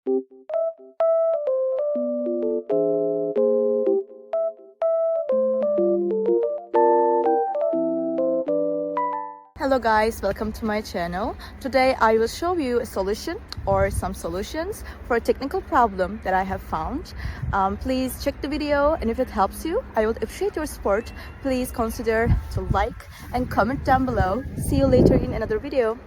Hello guys, welcome to my channel. Today I will show you a solution or some solutions for a technical problem that I have found. Please check the video, and if it helps you, I would appreciate your support. Please consider to like and comment down below. See you later in another video.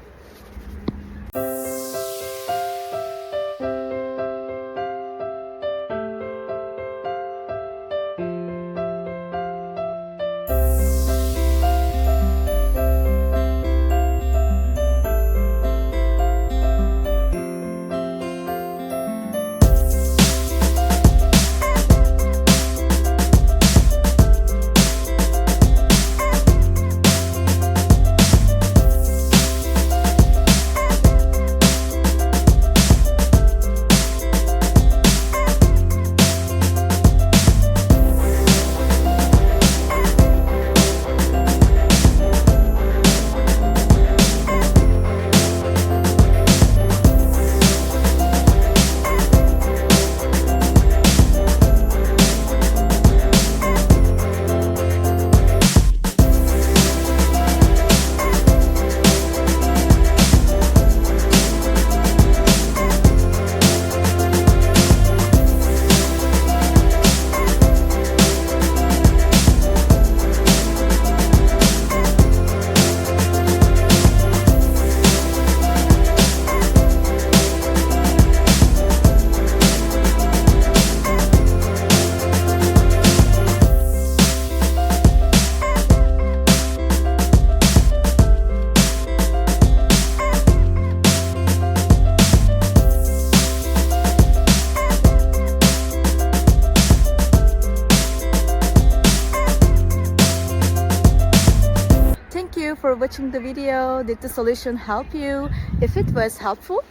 Thank you for watching the video. Did the solution help you? If it was helpful,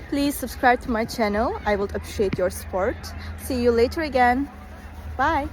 please subscribe to my channel. I would appreciate your support. See you later again. Bye.